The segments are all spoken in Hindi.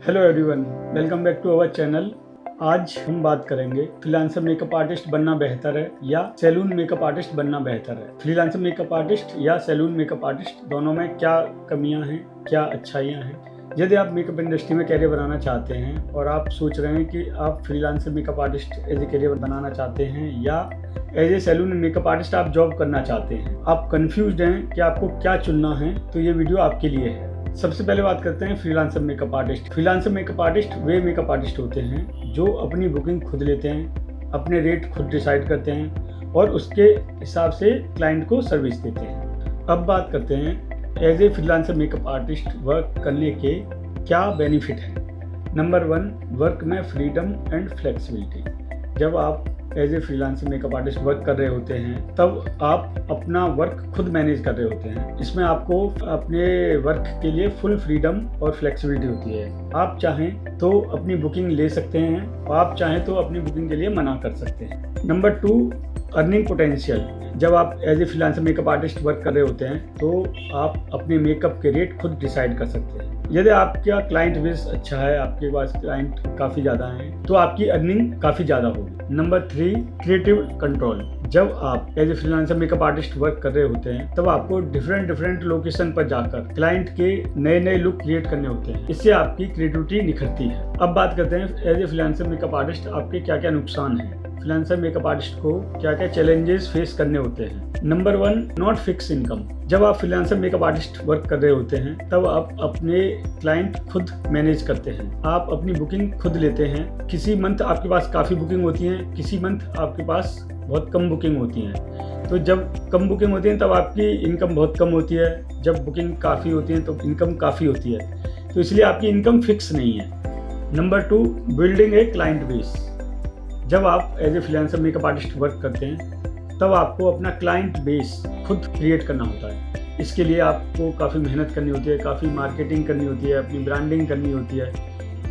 Hello everyone, welcome back to our channel. आज हम बात करेंगे फ्रीलांसर मेकअप आर्टिस्ट बनना बेहतर है या सैलून मेकअप आर्टिस्ट बनना बेहतर है। फ्रीलांसर मेकअप आर्टिस्ट या सैलून मेकअप आर्टिस्ट दोनों में क्या कमियां हैं, क्या अच्छाइयां हैं। यदि आप मेकअप इंडस्ट्री में कैरियर बनाना चाहते हैं और आप सोच रहे हैं कि आप freelancer makeup artist as a career बनाना चाहते हैं या as a salon makeup artist आप जॉब करना चाहते हैं, आप कंफ्यूज्ड हैं कि आपको क्या चुनना है, तो ये वीडियो आपके लिए है। सबसे पहले बात करते हैं freelancer makeup artist. Freelancer makeup artist वे मेकअप आर्टिस्ट होते हैं जो अपनी बुकिंग खुद लेते हैं, अपने रेट खुद डिसाइड करते हैं और उसके हिसाब से क्लाइंट को सर्विस देते हैं। अब बात करते हैं as a freelancer makeup artist work करने के क्या बेनिफिट हैं। नंबर 1, वर्क में फ्रीडम एंड फ्लेक्सिबिलिटी। जब आप as a freelancer makeup artist work कर रहे होते हैं तब आप अपना वर्क खुद मैनेज कर रहे होते हैं। इसमें आपको अपने वर्क के लिए फुल फ्रीडम और फ्लेक्सिबिलिटी होती है। आप चाहें तो अपनी बुकिंग ले सकते हैं और आप चाहें तो अपनी बुकिंग के लिए मना कर सकते हैं। Number 2, earning potential. जब आप as a freelancer makeup artist work कर रहे होते हैं तो आप अपने मेकअप के रेट खुद डिसाइड कर सकते हैं। यदि आपका क्लाइंट बेस अच्छा है, आपके पास क्लाइंट काफ़ी ज़्यादा हैं, तो आपकी अर्निंग काफ़ी ज़्यादा होगी। Number 3, creative control. जब आप as a freelancer makeup artist work कर रहे होते हैं तब आपको डिफरेंट लोकेशन पर जाकर क्लाइंट के नए लुक क्रिएट करने होते हैं। इससे आपकी क्रिएटिविटी निखरती है। अब बात करते हैं as a freelancer makeup artist आपके क्या क्या नुकसान हैं। फ्रीलांसर मेकअप आर्टिस्ट को क्या क्या चैलेंजेस फेस करने होते हैं। Number 1, not fix income. जब आप फ्रीलांसर मेकअप आर्टिस्ट वर्क कर रहे होते हैं तब आप अपने क्लाइंट खुद मैनेज करते हैं, आप अपनी बुकिंग खुद लेते हैं। किसी मंथ आपके पास काफ़ी बुकिंग होती है, किसी मंथ आपके पास बहुत कम बुकिंग होती है। तो जब कम बुकिंग होती है तब आपकी इनकम बहुत कम होती है, जब बुकिंग काफ़ी होती है तो इनकम काफ़ी होती है। तो इसलिए आपकी इनकम फिक्स नहीं है। Number 2, building a client base. जब आप as a freelancer makeup artist work करते हैं तब आपको अपना क्लाइंट बेस खुद क्रिएट करना होता है। इसके लिए आपको काफ़ी मेहनत करनी होती है, काफ़ी मार्केटिंग करनी होती है, अपनी ब्रांडिंग करनी होती है।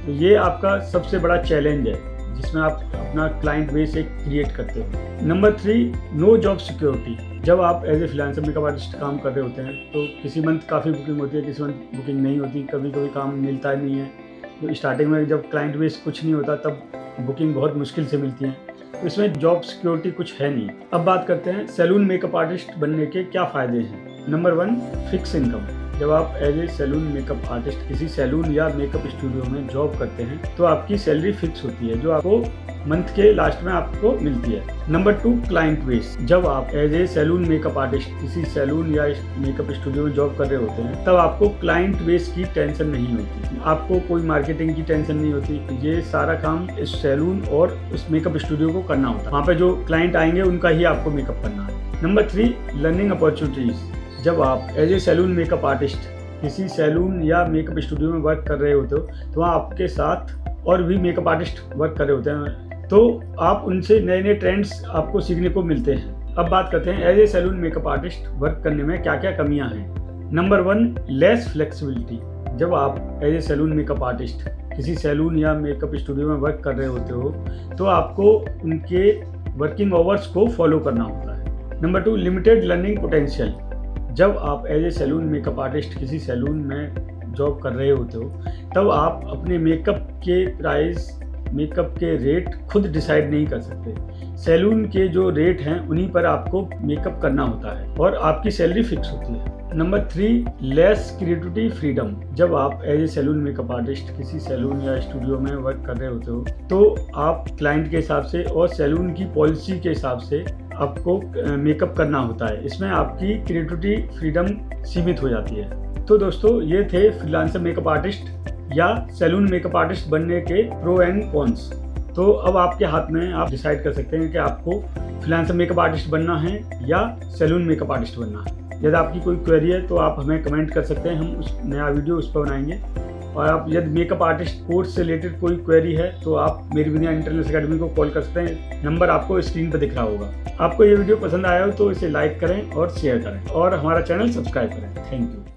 तो ये आपका सबसे बड़ा चैलेंज है जिसमें आप अपना क्लाइंट बेस एक क्रिएट करते हो। Number 3, no job security. जब आप as a freelancer makeup artist काम कर रहे होते हैं तो किसी मंथ काफ़ी बुकिंग होती है, किसी मंथ बुकिंग नहीं होती, कभी कभी काम मिलता ही नहीं है। तो स्टार्टिंग में जब क्लाइंट बेस कुछ नहीं होता तब बुकिंग बहुत मुश्किल से मिलती है, तो इसमें जॉब सिक्योरिटी कुछ है नहीं। अब बात करते हैं सैलून मेकअप आर्टिस्ट बनने के क्या फ़ायदे हैं। Number 1, fix income. जब आप as a salon makeup artist किसी सैलून या मेकअप स्टूडियो में जॉब करते हैं तो आपकी सैलरी फिक्स होती है जो आपको मंथ के लास्ट में आपको मिलती है। Number 2, client base. जब आप as a salon makeup artist किसी सैलून या मेकअप स्टूडियो में जॉब कर रहे होते हैं तब आपको क्लाइंट बेस की टेंशन नहीं होती, आपको कोई मार्केटिंग की टेंशन नहीं होती। ये सारा काम इस सैलून और उस मेकअप स्टूडियो को करना होता है। वहाँ पे जो क्लाइंट आएंगे उनका ही आपको मेकअप करना है। Number 3, learning opportunities. जब आप as a salon makeup artist किसी सैलून या मेकअप स्टूडियो में वर्क कर रहे होते हो तो वहाँ आपके साथ और भी मेकअप आर्टिस्ट वर्क कर रहे होते हैं, तो आप उनसे नए ट्रेंड्स आपको सीखने को मिलते हैं। अब बात करते हैं as a salon makeup artist work करने में क्या क्या कमियां हैं। Number 1, less flexibility. जब आप as a salon makeup artist किसी सैलून या मेकअप स्टूडियो में वर्क कर रहे होते हो तो आपको उनके वर्किंग आवर्स को फॉलो करना होता है। Number 2, limited learning potential. जब आप as a salon makeup artist किसी सैलून में जॉब कर रहे होते हो तब आप अपने मेकअप के प्राइस, मेकअप के रेट खुद डिसाइड नहीं कर सकते। सैलून के जो रेट हैं उन्हीं पर आपको मेकअप करना होता है और आपकी सैलरी फिक्स होती है। Number 3, less creativity freedom. जब आप as a salon makeup artist किसी सैलून या स्टूडियो में वर्क कर रहे होते हो तो आप क्लाइंट के हिसाब से और सैलून की पॉलिसी के हिसाब से आपको मेकअप करना होता है। इसमें आपकी क्रिएटिविटी फ्रीडम सीमित हो जाती है। तो दोस्तों, ये थे फ्रीलांसर मेकअप आर्टिस्ट या सैलून मेकअप आर्टिस्ट बनने के प्रो एंड कॉन्स। तो अब आपके हाथ में, आप डिसाइड कर सकते हैं कि आपको फ्रीलांसर मेकअप आर्टिस्ट बनना है या सैलून मेकअप आर्टिस्ट बनना है। यदि आपकी कोई क्वेरी है तो आप हमें कमेंट कर सकते हैं, हम उस नया वीडियो उस पर बनाएंगे। और आप यदि मेकअप आर्टिस्ट कोर्स से रिलेटेड कोई क्वेरी है तो आप मेरी विद्या इंटरनेशनल अकेडमी को कॉल कर सकते हैं। नंबर आपको स्क्रीन पर दिख रहा होगा। आपको ये वीडियो पसंद आया हो तो इसे लाइक करें और शेयर करें और हमारा चैनल सब्सक्राइब करें। Thank you.